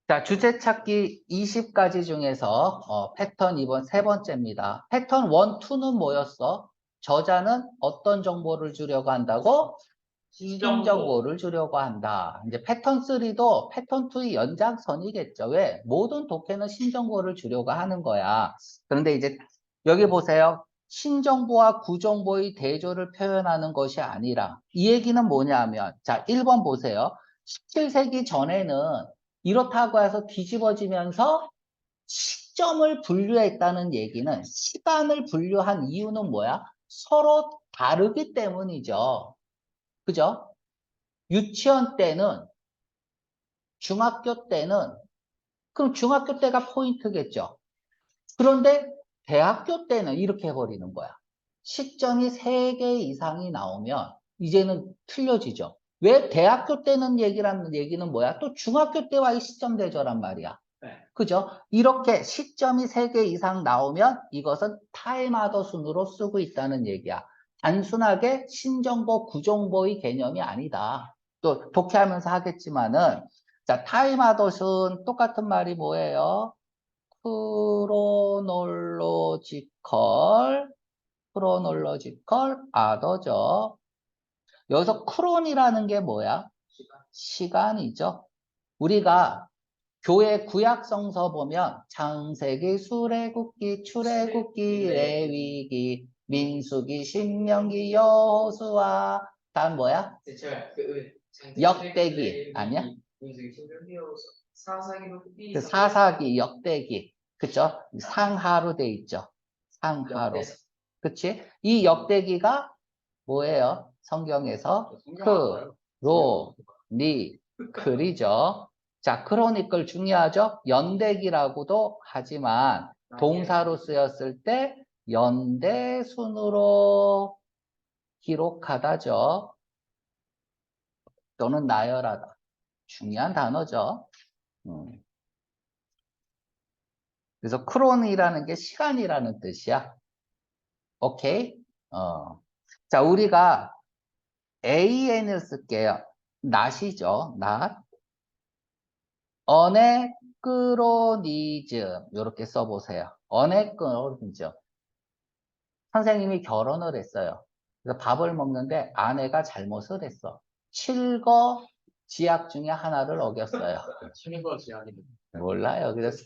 자, 주제 찾기 20가지 중에서 패턴 2번 세 번째입니다. 패턴 1, 2는 뭐였어? 저자는 어떤 정보를 주려고 한다고? 신정보를 주려고 한다. 이제 패턴 3도 패턴 2의 연장선이겠죠. 왜? 모든 독해는 신정보를 주려고 하는 거야. 그런데 이제 여기 보세요. 신정보와 구정보의 대조를 표현하는 것이 아니라 이 얘기는 뭐냐면 자, 1번 보세요. 17세기 전에는 이렇다고 해서 뒤집어지면서 시점을 분류했다는 얘기는 시간을 분류한 이유는 뭐야? 서로 다르기 때문이죠. 그죠? 유치원 때는, 중학교 때는, 그럼 중학교 때가 포인트겠죠. 그런데 대학교 때는 이렇게 해버리는 거야. 시점이 3개 이상이 나오면 이제는 틀려지죠. 왜 대학교 때는 얘기라는 얘기는 뭐야? 또 중학교 때와의 시점 대조란 말이야. 그죠? 이렇게 시점이 3개 이상 나오면 이것은 타임아더 순으로 쓰고 있다는 얘기야. 단순하게 신정보, 구정보의 개념이 아니다. 또 독해하면서 하겠지만은 자, 타임아더 순 똑같은 말이 뭐예요? 크로놀로지컬 아더죠. 여기서 크론이라는 게 뭐야? 시간이죠. 우리가 교회 구약성서 보면 창세기, 수레굽기, 출애굽기, 레위기, 민수기, 신명기, 여호수아 다 뭐야? 역대기 아니야? 그 사사기, 역대기 그쵸? 상하로 돼 있죠. 상하로. 그치? 이 역대기가 뭐예요? 성경에서 크로니클이죠. 자, 크로니클 중요하죠? 연대기라고도 하지만 동사로 쓰였을 때 연대순으로 기록하다죠. 또는 나열하다. 중요한 단어죠. 그래서 크론이라는 게 시간이라는 뜻이야. 오케이? 자, 우리가 AN을 쓸게요. not이죠. not. 어네크로니즘 이렇게 써보세요. 어네크로니즘. 선생님이 결혼을 했어요. 그래서 밥을 먹는데 아내가 잘못을 했어. 칠거 지약 중에 하나를 어겼어요. 칠거 지약이 몰라요. 그래서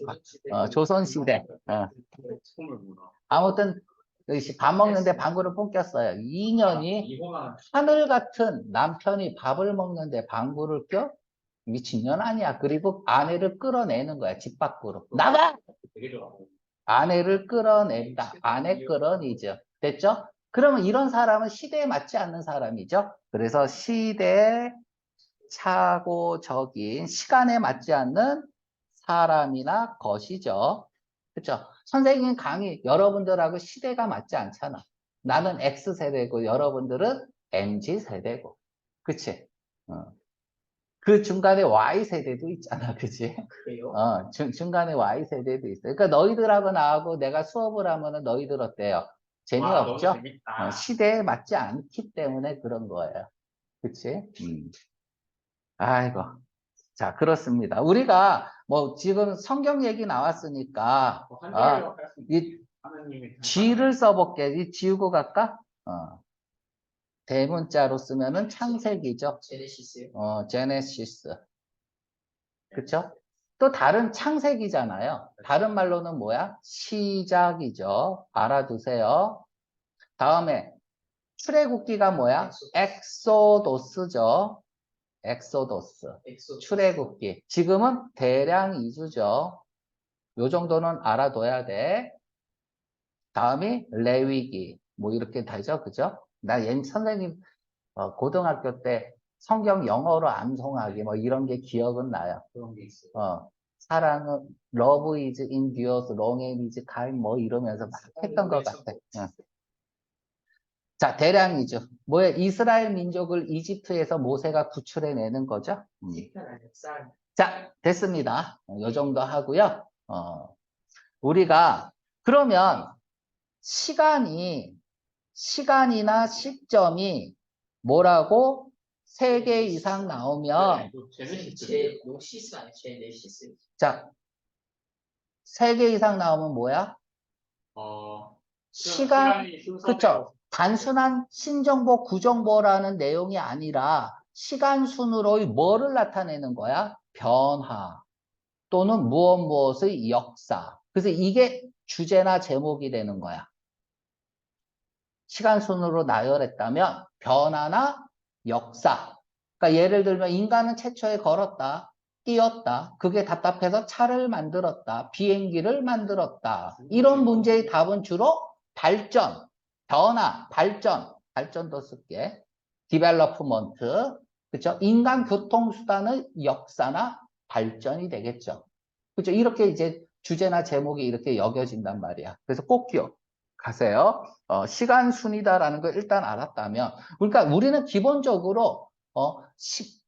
조선시대. 아무튼 밥 먹는데 방구를 뿜겼어요. 2년이 하늘 같은 남편이 밥을 먹는데 방구를 껴? 미친년 아니야. 그리고 아내를 끌어내는 거야. 집 밖으로. 나가! 아내를 끌어낸다. 아내 끌어내죠. 됐죠? 그러면 이런 사람은 시대에 맞지 않는 사람이죠. 그래서 시대에 차고적인 시간에 맞지 않는 사람이나 것이죠. 그렇죠? 선생님 강의 여러분들하고 시대가 맞지 않잖아. 나는 X세대고 여러분들은 MZ세대고. 그치? 그 중간에 Y세대도 있잖아. 그치? 그래요? 중간에 Y세대도 있어. 그러니까 너희들하고 나하고 내가 수업을 하면은 너희들 어때요? 재미없죠? 너무 재밌다. 시대에 맞지 않기 때문에 그런 거예요. 그치? 아이고. 자, 그렇습니다. 우리가 뭐 지금 성경 얘기 나왔으니까 이 G를 써볼게. 이 지우고 갈까? 대문자로 쓰면은 창세기죠. 제네시스. 그쵸? 또 다른 창세기잖아요. 다른 말로는 뭐야? 시작이죠. 알아두세요. 다음에 출애굽기가 뭐야? 엑소도스죠. 엑소도스. 출애굽기. 지금은 대량 이주죠. 요 정도는 알아둬야 돼. 다음이 레위기. 뭐 이렇게 되죠. 그죠? 나 선생님 고등학교 때 성경 영어로 암송하기 뭐 이런 게 기억은 나요. 그런 게 있어요. 사랑은 love is endures, long and is kind 뭐 이러면서 막 했던 것 같아. 자, 대량이죠. 뭐야? 이스라엘 민족을 이집트에서 모세가 구출해내는 거죠. 자, 됐습니다. 요 정도 하고요. 우리가 그러면 시간이나 시점이 뭐라고? 3개 이상 나오면 제 노시스 아니에요? 제 네시스. 자, 3개 이상 나오면 뭐야? 시간, 그쵸? 단순한 신정보, 구정보라는 내용이 아니라 시간 순으로의 뭐를 나타내는 거야? 변화 또는 무엇의 역사. 그래서 이게 주제나 제목이 되는 거야. 시간 순으로 나열했다면 변화나 역사. 그러니까 예를 들면 인간은 최초에 걸었다, 뛰었다. 그게 답답해서 차를 만들었다, 비행기를 만들었다. 이런 문제의 답은 주로 발전, 변화, 발전도 쓸게. 디벨로프먼트. 그렇죠? 인간 교통수단의 역사나 발전이 되겠죠. 그렇죠? 이렇게 이제 주제나 제목이 이렇게 여겨진단 말이야. 그래서 꼭 기억하세요. 시간 순이다라는 걸 일단 알았다면, 그러니까 우리는 기본적으로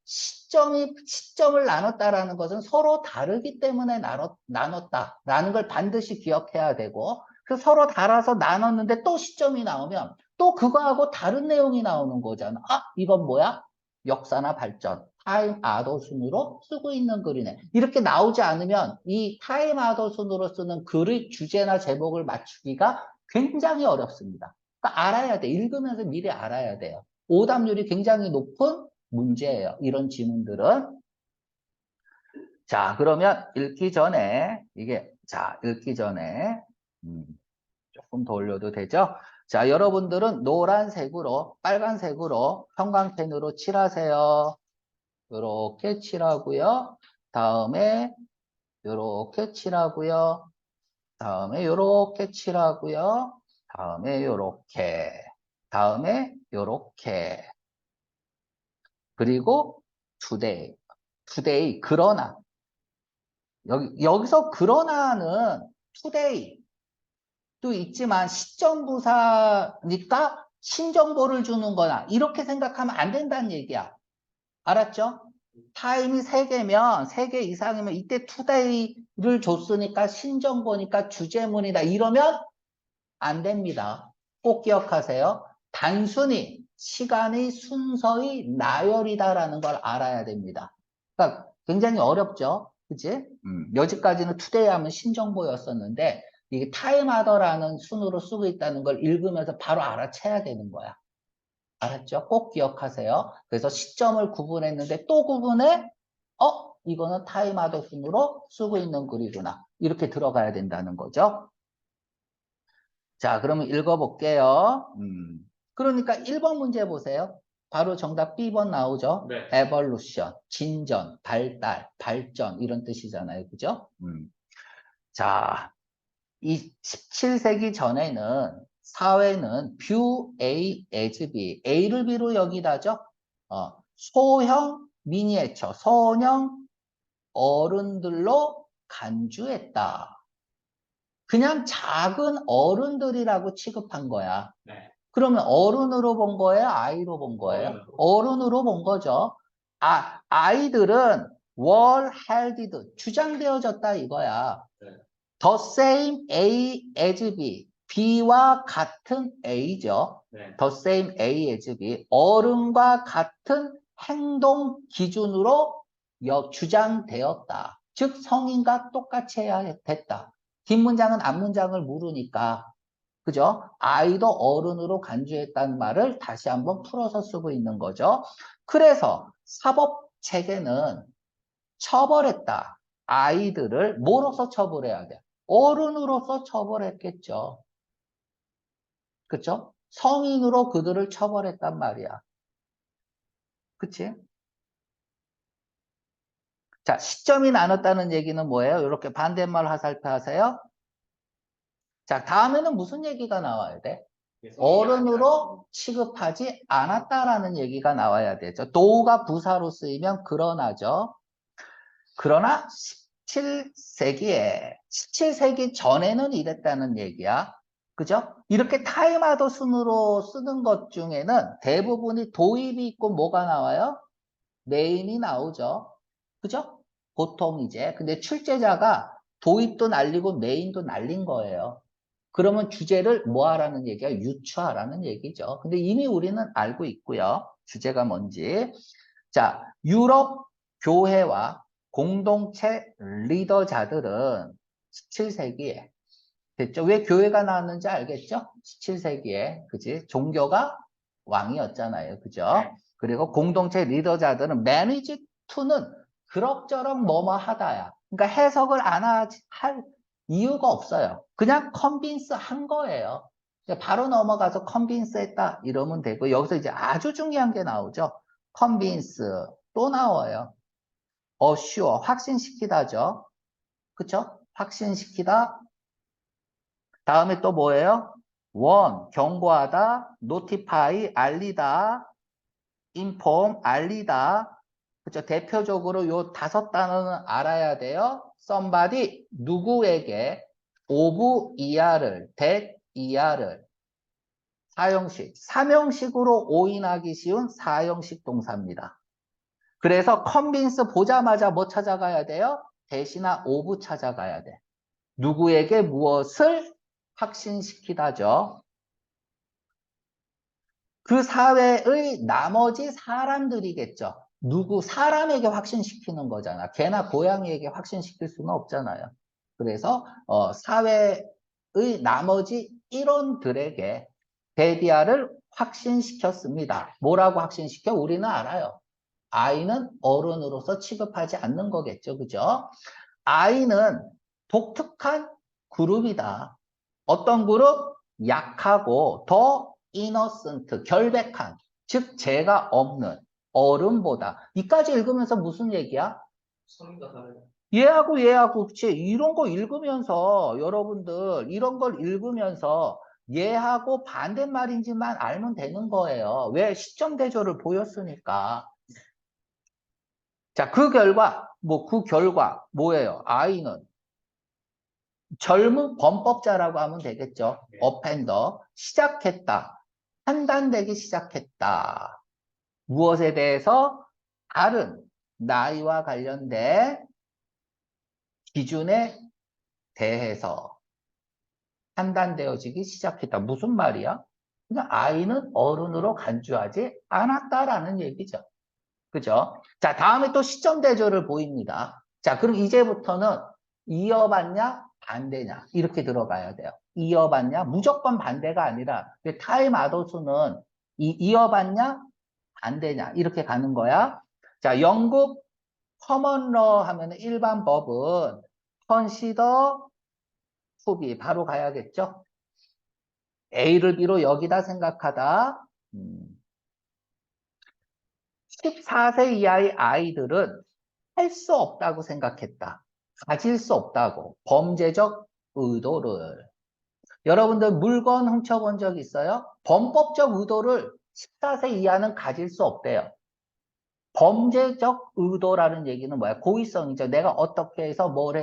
시점을 나눴다라는 것은 서로 다르기 때문에 나눴다라는 걸 반드시 기억해야 되고, 그 서로 달아서 나눴는데 또 시점이 나오면 또 그거하고 다른 내용이 나오는 거잖아. 아, 이건 뭐야? 역사나 발전, 타임 아더 순으로 쓰고 있는 글이네. 이렇게 나오지 않으면 이 타임 아더 순으로 쓰는 글의 주제나 제목을 맞추기가 굉장히 어렵습니다. 그러니까 알아야 돼. 읽으면서 미리 알아야 돼요. 오답률이 굉장히 높은 문제예요. 이런 지문들은. 자, 그러면 읽기 전에 읽기 전에 조금 더 올려도 되죠? 자, 여러분들은 노란색으로, 빨간색으로 형광펜으로 칠하세요. 이렇게 칠하고요. 다음에 이렇게 칠하고요. 다음에 이렇게 칠하고요. 다음에 이렇게. 다음에 이렇게. 그리고 today. today, 그러나. 여기서 그러나는 today도 있지만 시점부사니까 신정보를 주는 거나 이렇게 생각하면 안 된다는 얘기야. 알았죠? 타임이 3개면 3개 이상이면 이때 today를 줬으니까 신정보니까 주제문이다. 이러면 안 됩니다. 꼭 기억하세요. 단순히 시간의 순서의 나열이다라는 걸 알아야 됩니다. 그러니까 굉장히 어렵죠. 그치? 여기까지는 투데이 하면 신정보였었는데 이게 타임하더라는 순으로 쓰고 있다는 걸 읽으면서 바로 알아채야 되는 거야. 알았죠? 꼭 기억하세요. 그래서 시점을 구분했는데 또 구분해? 이거는 타임하더 순으로 쓰고 있는 글이구나. 이렇게 들어가야 된다는 거죠. 자, 그러면 읽어볼게요. 그러니까 1번 문제 보세요. 바로 정답 B번 나오죠? 네. evolution, 진전, 발달, 발전 이런 뜻이잖아요. 그죠? 자, 이 17세기 전에는 사회는 view A as B, A를 B로 여기다죠? 소형 미니에처, 소형 어른들로 간주했다. 그냥 작은 어른들이라고 취급한 거야. 네. 그러면 어른으로 본 거예요? 아이로 본 거예요? 어른으로 본 거죠. 아이들은 were held, 주장되어졌다 이거야. 네. The same A as B, B와 같은 A죠. 네. The same A as B, 어른과 같은 행동 기준으로 주장되었다. 즉 성인과 똑같이 해야 됐다. 뒷문장은 앞문장을 물으니까 그죠? 아이도 어른으로 간주했다는 말을 다시 한번 풀어서 쓰고 있는 거죠. 그래서 사법 체계는 처벌했다. 아이들을 뭐로서 처벌해야 돼? 어른으로서 처벌했겠죠. 그쵸? 성인으로 그들을 처벌했단 말이야. 그치? 자, 시점이 나눴다는 얘기는 뭐예요? 이렇게 반대말 화살표하세요. 자, 다음에는 무슨 얘기가 나와야 돼? 어른으로 취급하지 않았다라는 얘기가 나와야 되죠. 도가 부사로 쓰이면 그러나죠. 그러나 17세기 전에는 이랬다는 얘기야. 그죠? 이렇게 타임아웃 순으로 쓰는 것 중에는 대부분이 도입이 있고 뭐가 나와요? 메인이 나오죠. 그죠? 보통 이제. 근데 출제자가 도입도 날리고 메인도 날린 거예요. 그러면 주제를 뭐 하라는 얘기야? 유추하라는 얘기죠. 근데 이미 우리는 알고 있고요. 주제가 뭔지. 자, 유럽 교회와 공동체 리더자들은 17세기에 됐죠? 왜 교회가 나왔는지 알겠죠? 17세기에 그지? 종교가 왕이었잖아요. 그죠? 그리고 공동체 리더자들은 manage to는 그럭저럭 뭐뭐 하다야. 그러니까 해석을 할 이유가 없어요. 그냥 컨빈스 한 거예요. 바로 넘어가서 컨빈스 했다 이러면 되고 여기서 이제 아주 중요한 게 나오죠. 컨빈스 또 나와요. assure 확신시키다죠. 그쵸? 확신시키다. 다음에 또 뭐예요? 원 경고하다, notify 알리다, inform 알리다. 그쵸? 대표적으로 요 5단어는 알아야 돼요. somebody 누구에게 of 이하를 that 이하를 사형식, 삼형식으로 오인하기 쉬운 사형식 동사입니다. 그래서 convince 보자마자 뭐 찾아가야 돼요? 대신나 of 찾아가야 돼. 누구에게 무엇을 확신시키다죠. 그 사회의 나머지 사람들이겠죠. 사람에게 확신시키는 거잖아. 개나 고양이에게 확신시킬 수는 없잖아요. 그래서 사회의 나머지 일원들에게 데디아를 확신시켰습니다. 뭐라고 확신시켜? 우리는 알아요. 아이는 어른으로서 취급하지 않는 거겠죠. 그죠? 아이는 독특한 그룹이다. 어떤 그룹? 약하고 더 이너센트, 결백한, 즉 죄가 없는 어른보다. 이까지 읽으면서 무슨 얘기야? 성인과 다르다. 얘하고 그치? 이런 거 읽으면서 여러분들 이런 걸 읽으면서 얘하고 반대말인지만 알면 되는 거예요. 왜? 시점 대조를 보였으니까. 자, 그 결과 뭐예요? 아이는 젊은 범법자라고 하면 되겠죠. 네. 어펜더 시작했다. 판단되기 시작했다. 무엇에 대해서? 다른 나이와 관련된 기준에 대해서 판단되어지기 시작했다. 무슨 말이야? 그냥 아이는 어른으로 간주하지 않았다라는 얘기죠. 그죠? 자, 다음에 또 시점 대조를 보입니다. 자, 그럼 이제부터는 이어받냐, 반대냐, 이렇게 들어가야 돼요. 이어받냐, 무조건 반대가 아니라, 타임 아도수는 이어받냐, 반대냐, 이렇게 가는 거야. 자, 영국 커먼러 하면 일반 법은 consider to be, 바로 가야겠죠? A를 B로 여기다 생각하다. 14세 이하의 아이들은 할 수 없다고 생각했다. 가질 수 없다고. 범죄적 의도를. 여러분들 물건 훔쳐본 적 있어요? 범법적 의도를 14세 이하는 가질 수 없대요. 범죄적 의도라는 얘기는 뭐야? 고의성이죠. 내가 어떻게 해서 뭘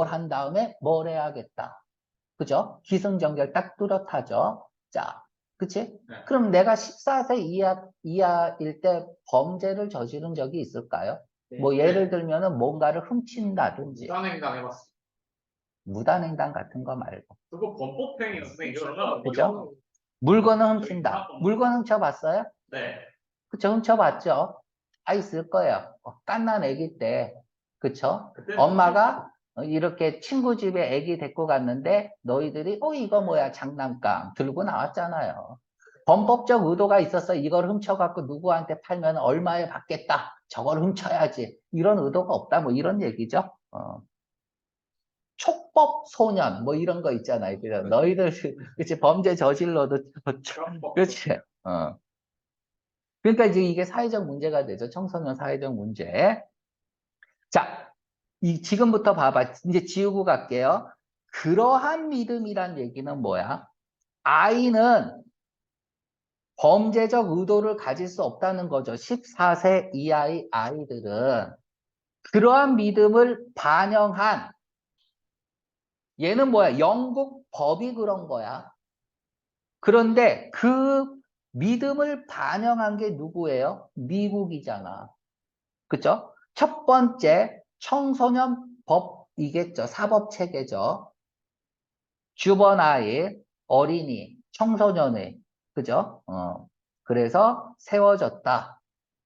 한 다음에 뭘 해야겠다. 그죠? 기승전결 딱 뚜렷하죠. 자, 그치? 네. 그럼 내가 14세 이하일 때 범죄를 저지른 적이 있을까요? 네. 뭐 예를 들면은 뭔가를 훔친다든지 무단횡단 해봤어. 무단횡단 같은 거 말고. 그거 범법행위야, 선생님. 이거는 그죠? 물건을 훔친다. 물건 훔쳐봤어요? 네. 그쵸? 훔쳐봤죠? 다 있을 거예요. 갓난 아기 때. 그쵸? 엄마가 이렇게 친구 집에 아기 데리고 갔는데 너희들이 이거 뭐야 장난감 들고 나왔잖아요. 범법적 의도가 있어서 이걸 훔쳐갖고 누구한테 팔면 얼마에 받겠다. 저걸 훔쳐야지. 이런 의도가 없다. 뭐 이런 얘기죠. 촉법 소년 뭐 이런 거 있잖아요. 그죠? 너희들 그치 범죄 저질러도 그렇지. 그러니까 이제 이게 사회적 문제가 되죠. 청소년 사회적 문제. 자, 지금부터 봐봐. 이제 지우고 갈게요. 그러한 믿음이란 얘기는 뭐야? 아이는 범죄적 의도를 가질 수 없다는 거죠. 14세 이하의 아이들은. 그러한 믿음을 반영한, 얘는 뭐야? 영국 법이 그런 거야. 그런데 그 믿음을 반영한 게 누구예요? 미국이잖아. 그쵸? 첫 번째 청소년 법이겠죠. 사법체계죠. 주번아이, 어린이, 청소년의, 그죠? 그래서 세워졌다.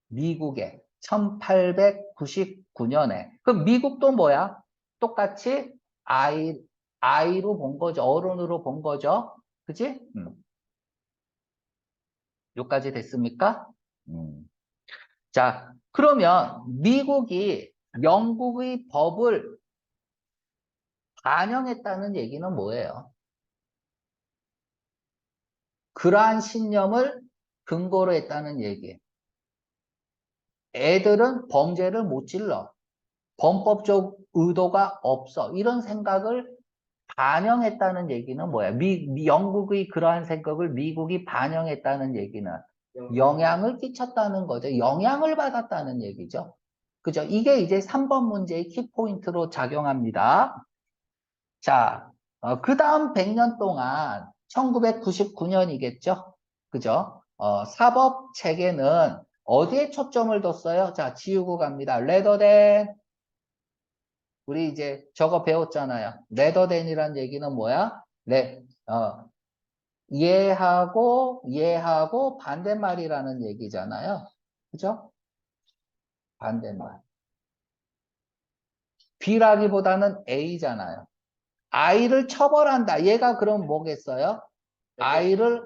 미국에 1899년에. 그럼 미국도 뭐야? 똑같이 아이로 본 거죠. 어른으로 본 거죠. 그지? 여기까지 됐습니까? 자, 그러면 미국이 영국의 법을 반영했다는 얘기는 뭐예요? 그러한 신념을 근거로 했다는 얘기. 애들은 범죄를 못 질러. 범법적 의도가 없어. 이런 생각을 반영했다는 얘기는 뭐야? 영국의 그러한 생각을 미국이 반영했다는 얘기는 영향을 끼쳤다는 거죠. 영향을 받았다는 얘기죠. 그죠? 이게 이제 3번 문제의 키포인트로 작용합니다. 자, 그 다음 100년 동안 1999년이겠죠? 그죠? 사법 체계는 어디에 초점을 뒀어요? 자, 지우고 갑니다. 레더댄. 우리 이제 저거 배웠잖아요. 레더댄이란 얘기는 뭐야? 얘하고 반대말이라는 얘기잖아요. 그죠? 반대말. B라기보다는 A잖아요. 아이를 처벌한다. 얘가 그럼 뭐겠어요? 아이를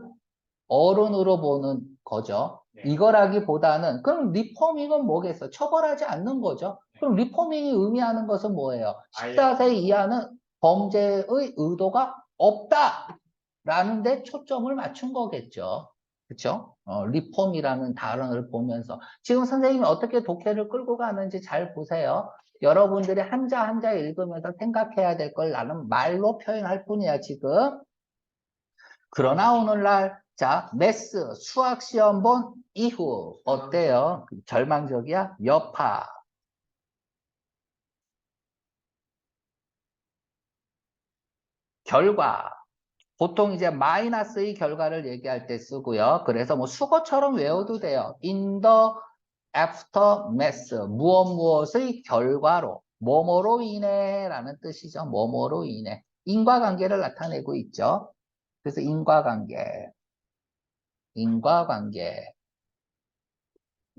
어른으로 보는 거죠. 네. 이거라기보다는 그럼 리포밍은 뭐겠어? 처벌하지 않는 거죠. 네. 그럼 리포밍이 의미하는 것은 뭐예요? 아예 14세 이하는 범죄의 의도가 없다. 라는 데 초점을 맞춘 거겠죠. 그렇죠? 리폼이라는 단어를 보면서 지금 선생님이 어떻게 독해를 끌고 가는지 잘 보세요. 여러분들이 한자 한자 읽으면서 생각해야 될 걸 나는 말로 표현할 뿐이야 지금. 그러나 오늘날 자 매스 수학 시험 본 이후 어때요? 절망적이야? 여파. 결과. 보통 이제 마이너스의 결과를 얘기할 때 쓰고요. 그래서 뭐 수거처럼 외워도 돼요. In the aftermath. 무엇의 결과로. 뭐뭐로 인해 라는 뜻이죠. 뭐뭐로 인해. 인과관계를 나타내고 있죠. 그래서 인과관계.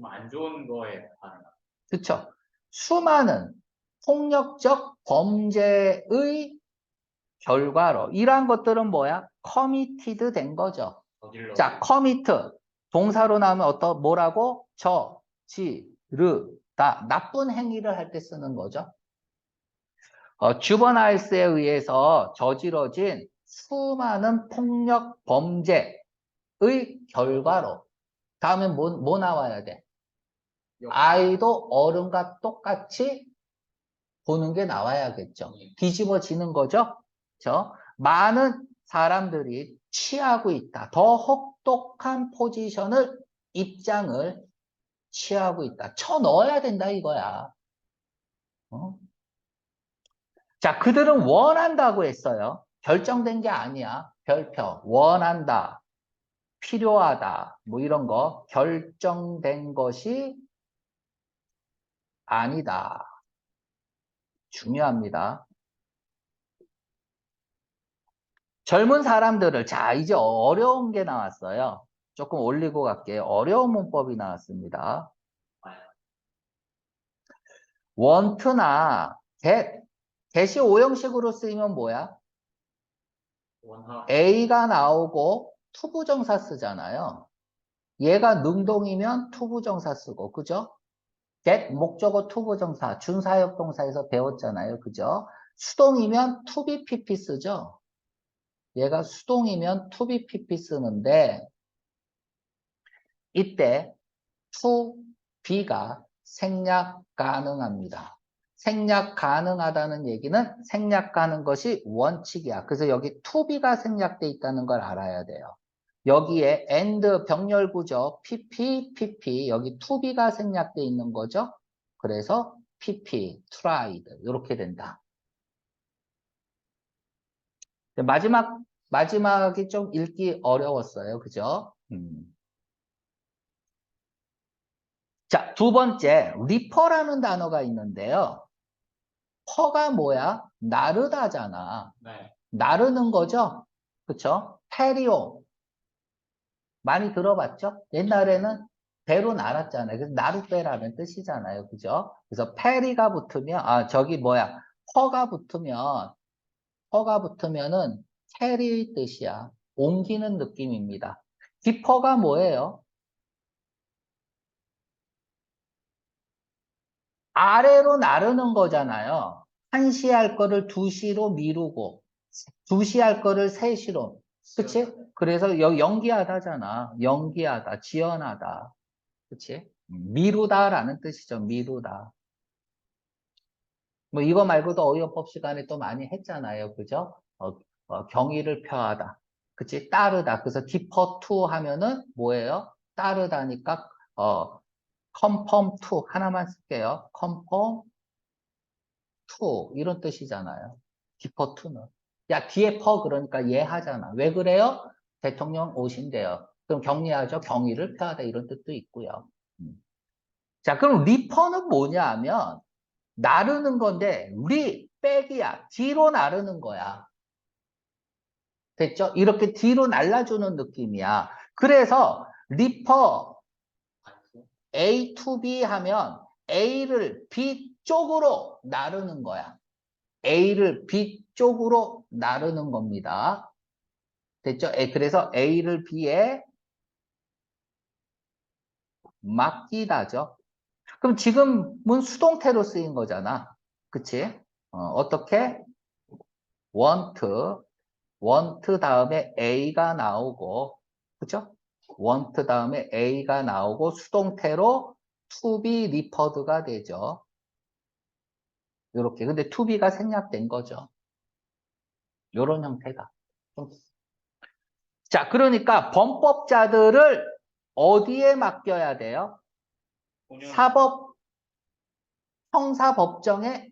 안 좋은 거에 반응. 그쵸? 수많은 폭력적 범죄의 결과로. 이러한 것들은 뭐야? committed 된 거죠. 저질러. 자, commit. 동사로 나오면 뭐라고? 나쁜 행위를 할 때 쓰는 거죠. 주버나일스에 의해서 저지러진 수많은 폭력 범죄의 결과로. 다음에 뭐 나와야 돼? 아이도 어른과 똑같이 보는 게 나와야겠죠. 뒤집어지는 거죠. 그렇죠? 많은 사람들이 취하고 있다. 더 혹독한 입장을 취하고 있다. 쳐넣어야 된다 이거야. 자, 그들은 원한다고 했어요. 결정된 게 아니야. 별표. 원한다. 필요하다. 뭐 이런 거. 결정된 것이 아니다. 중요합니다. 젊은 사람들을, 자, 이제 어려운 게 나왔어요. 조금 올리고 갈게요. 어려운 문법이 나왔습니다. want나 get이 오형식으로 쓰이면 뭐야? A가 나오고 투부정사 쓰잖아요. 얘가 능동이면 투부정사 쓰고, 그죠? get 목적어 투부정사, 준사역동사에서 배웠잖아요. 그죠? 수동이면 to be pp 쓰죠? 얘가 수동이면 to be pp 쓰는데, 이때 to be가 생략 가능합니다. 생략 가능하다는 얘기는 생략하는 것이 원칙이야. 그래서 여기 to be가 생략돼 있다는 걸 알아야 돼요. 여기에 and 병렬구조 pp 여기 to be가 생략돼 있는 거죠. 그래서 pp tried 이렇게 된다. 마지막이 좀 읽기 어려웠어요. 그죠? 자, 두 번째, 리퍼라는 단어가 있는데요. 퍼가 뭐야? 나르다잖아. 네. 나르는 거죠? 그쵸? 페리오. 많이 들어봤죠? 옛날에는 배로 날았잖아요. 그래서 나룻배라는 뜻이잖아요. 그죠? 그래서 페리가 붙으면, 퍼가 붙으면은 캐리 뜻이야. 옮기는 느낌입니다. 디퍼가 뭐예요? 아래로 나르는 거잖아요. 1시 할 거를 2시로 미루고, 2시 할 거를 3시로. 그치? 그래서 연기하다잖아. 연기하다, 지연하다. 그치? 미루다라는 뜻이죠. 미루다. 뭐 이거 말고도 어휘요법 시간에 또 많이 했잖아요. 그죠? 경의를 표하다. 그치? 따르다. 그래서 defer to 하면은 뭐예요? 따르다니까 conform to 하나만 쓸게요. conform to 이런 뜻이잖아요. defer to는. 야, 뒤에 per 그러니까 예 하잖아. 왜 그래요? 대통령 오신대요. 그럼 격리하죠. 경의를 표하다 이런 뜻도 있고요. 자, 그럼 리퍼는 뭐냐 하면 나르는 건데 백이야. 뒤로 나르는 거야. 됐죠? 이렇게 뒤로 날라주는 느낌이야. 그래서 리퍼 A to B 하면 A를 B 쪽으로 나르는 거야. A를 B 쪽으로 나르는 겁니다. 됐죠? 그래서 A를 B에 맡기다죠. 그럼 지금은 수동태로 쓰인 거잖아. 그치? 어떻게? want 다음에 A가 나오고, 그죠? want 다음에 A가 나오고 수동태로 to be referred가 되죠. 이렇게. 근데 to be가 생략된 거죠. 이런 형태가. 자, 그러니까 범법자들을 어디에 맡겨야 돼요? 사법, 형사법정에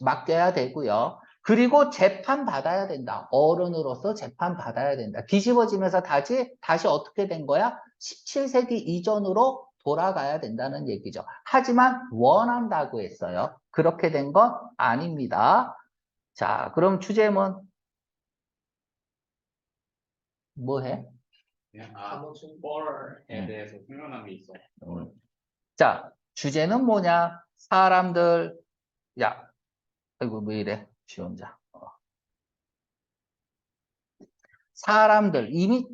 맡겨야 되고요. 그리고 재판 받아야 된다. 어른으로서 재판 받아야 된다. 뒤집어지면서 다시 어떻게 된 거야? 17세기 이전으로 돌아가야 된다는 얘기죠. 하지만 원한다고 했어요. 그렇게 된 건 아닙니다. 자, 그럼 주제문 뭐 해? for에 대해서 생각난 게 있어. 자, 주제는 뭐냐? 사람들, 야, 아이고, 왜 이래? 지 혼자. 사람들, 이미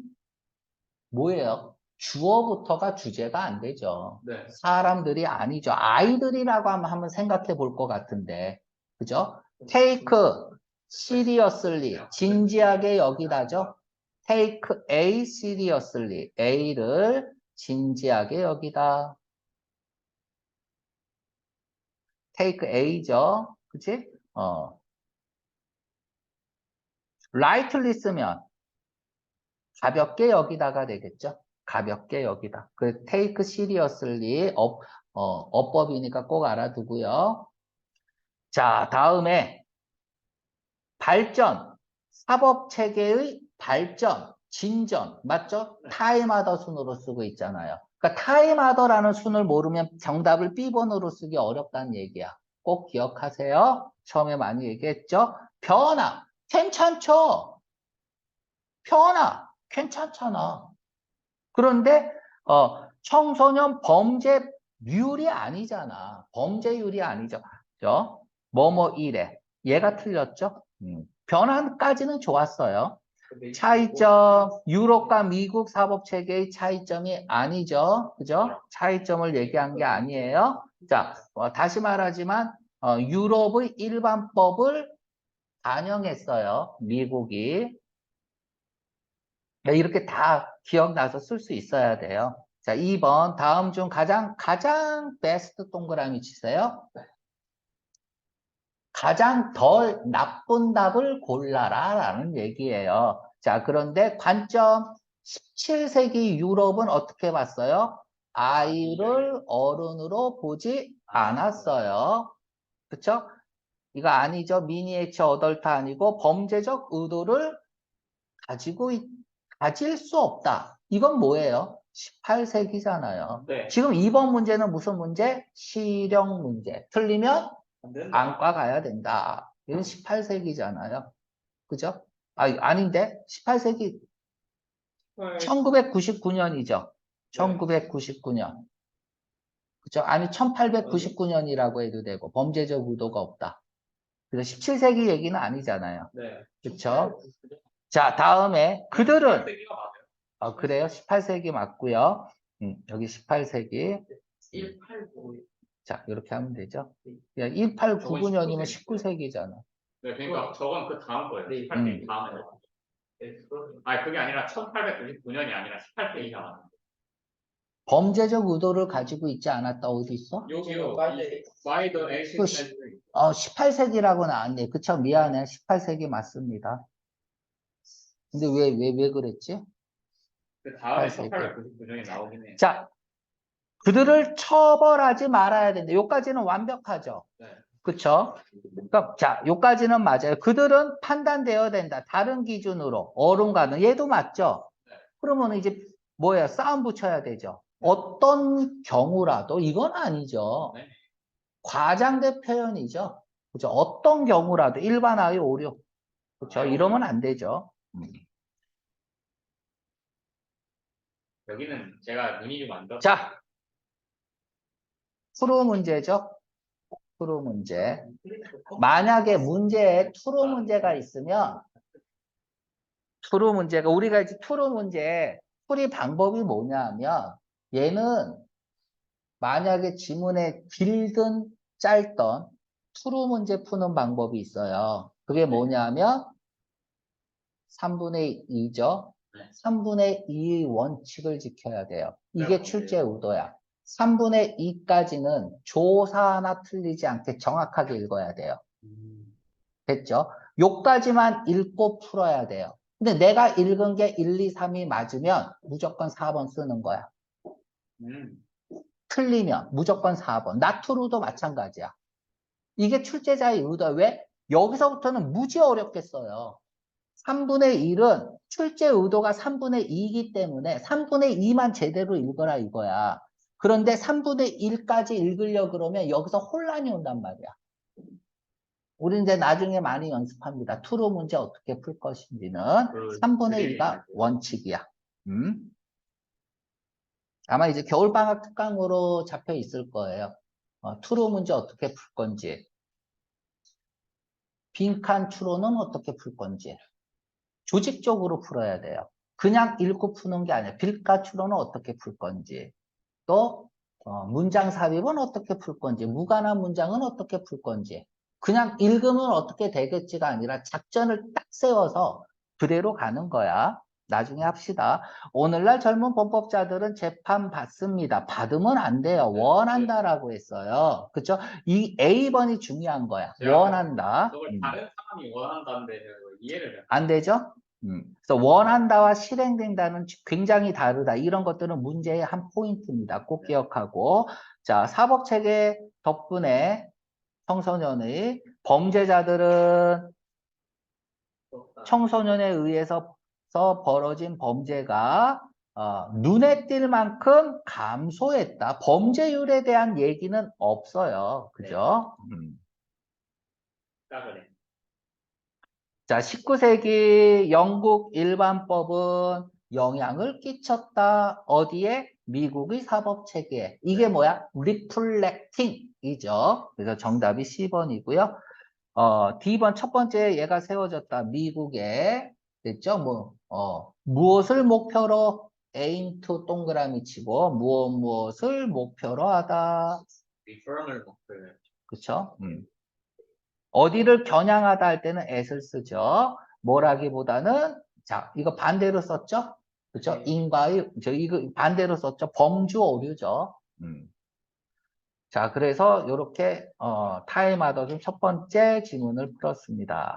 뭐예요? 주어부터가 주제가 안 되죠. 네. 사람들이 아니죠. 아이들이라고 한번 생각해 볼 것 같은데. 그죠? take seriously, 진지하게 여기다죠. take A seriously, A를 진지하게 여기다. take A죠. 그치? lightly 쓰면 가볍게 여기다가 되겠죠? 가볍게 여기다. 그 take seriously 어법이니까 꼭 알아두고요. 자, 다음에 발전, 사법 체계의 발전, 진전, 맞죠? 타임하더 순으로 쓰고 있잖아요. 그러니까 타임하더라는 순을 모르면 정답을 B번으로 쓰기 어렵다는 얘기야. 꼭 기억하세요. 처음에 많이 얘기했죠? 변화, 괜찮죠? 변화, 괜찮잖아. 그런데 청소년 범죄율이 아니잖아. 범죄율이 아니죠. 그죠? 뭐뭐 이래. 얘가 틀렸죠? 변환까지는 좋았어요. 차이점, 유럽과 미국 사법체계의 차이점이 아니죠. 그죠? 차이점을 얘기한 게 아니에요. 자, 다시 말하지만 유럽의 일반법을 반영했어요. 미국이. 이렇게 다 기억나서 쓸 수 있어야 돼요. 자, 2번. 다음 중 가장 베스트 동그라미 치세요. 가장 덜 나쁜 답을 골라라 라는 얘기예요. 자, 그런데 관점 17세기 유럽은 어떻게 봤어요? 아이를 어른으로 보지 않았어요. 그쵸? 이거 아니죠. 미니에이처 어덜트 아니고 범죄적 의도를 가질 수 없다. 이건 뭐예요? 18세기잖아요. 네. 지금 2번 문제는 무슨 문제? 실형 문제. 틀리면 안 된다. 안과 가야 된다. 이건 18세기잖아요. 그죠? 아닌데? 18세기 1999년이죠. 1999년. 그죠? 아니, 1899년이라고 해도 되고, 범죄적 의도가 없다. 그래서 17세기 얘기는 아니잖아요. 네. 그쵸? 자, 다음에 그들은, 18세기가 맞아요. 그래요? 18세기 맞고요. 여기 18세기. 1895. 자, 이렇게 하면 되죠. 1899년이면 19세기잖아. 네, 그러니까 저건 그 다음 거예요. 네. 18세기 다음에. 아니, 그게 아니라 1899년이 아니라 18세기가 맞아요. 범죄적 의도를 가지고 있지 않았다. 어디 있어? 여기요. By the ancient 그 century. 18세기라고 나왔네. 그쵸? 미안해. 18세기 맞습니다. 근데 왜 그랬지? 그 다음에 18세기. 1899년이 나오긴 해요. 자, 그들을 처벌하지 말아야 된다. 요까지는 완벽하죠. 네. 그쵸? 그러니까, 자, 요까지는 맞아요. 그들은 판단되어야 된다. 다른 기준으로. 어른과는. 얘도 맞죠? 네. 그러면 이제 뭐예요? 싸움 붙여야 되죠. 어떤 경우라도 이건 아니죠. 네. 과장된 표현이죠. 그죠? 어떤 경우라도 일반하의 오류. 그렇죠? 이러면 안 되죠. 여기는 제가 문의를 만들었어요. 자, 트루 문제죠. 트루 문제. 만약에 문제에 트루 문제가 있으면 트루 문제가 우리가 이제 트루 문제 풀이 방법이 뭐냐 하면 얘는 만약에 지문에 길든 짧던 트루 문제 푸는 방법이 있어요. 그게 뭐냐면 3분의 2죠. 3분의 2의 원칙을 지켜야 돼요. 이게 출제 의도야. 3분의 2까지는 조사 하나 틀리지 않게 정확하게 읽어야 돼요. 됐죠? 요까지만 읽고 풀어야 돼요. 근데 내가 읽은 게 1, 2, 3이 맞으면 무조건 4번 쓰는 거야. 틀리면 무조건 4번. 나투루도 마찬가지야. 이게 출제자의 의도야. 왜? 여기서부터는 무지 어렵게 써요. 3분의 1은 출제 의도가 3분의 2이기 때문에 3분의 2만 제대로 읽어라 이거야. 그런데 3분의 1까지 읽으려고 그러면 여기서 혼란이 온단 말이야. 우리 이제 나중에 많이 연습합니다. 투루 문제 어떻게 풀 것인지는 3분의 2가 원칙이야. 아마 이제 겨울방학 특강으로 잡혀 있을 거예요. 투루 문제 어떻게 풀 건지. 빈칸 추론은 어떻게 풀 건지. 조직적으로 풀어야 돼요. 그냥 읽고 푸는 게 아니라 빌가 추론은 어떻게 풀 건지. 또 문장 삽입은 어떻게 풀 건지. 무관한 문장은 어떻게 풀 건지. 그냥 읽으면 어떻게 되겠지가 아니라 작전을 딱 세워서 그대로 가는 거야. 나중에 합시다. 오늘날 젊은 범법자들은 재판 받습니다. 받으면 안 돼요. 원한다라고 했어요. 그쵸? 이 A번이 중요한 거야. 원한다. 그걸 다른 사람이 원한다는데 이해를 안 되죠? 그래서 원한다와 실행된다는 굉장히 다르다. 이런 것들은 문제의 한 포인트입니다. 꼭 기억하고. 자, 사법체계 덕분에 청소년의 범죄자들은 청소년에 의해서 벌어진 범죄가 눈에 띌 만큼 감소했다. 범죄율에 대한 얘기는 없어요. 그죠? 자, 19세기 영국 일반법은 영향을 끼쳤다. 어디에? 미국의 사법체계에. 이게 뭐야? 리플렉팅이죠. 그래서 정답이 C번이고요. D번 첫 번째 얘가 세워졌다. 미국에. 됐죠? 무엇을 목표로 aim to 동그라미 치고 무엇을 목표로 하다. 리퍼런을 목표로. 그쵸? 어디를 겨냥하다 할 때는 at을 쓰죠. 뭐라기보다는 자, 이거 반대로 썼죠? 그쵸? 인과의 이거 반대로 썼죠. 범주 오류죠. 자, 그래서 이렇게 타임아웃은 첫 번째 지문을 풀었습니다.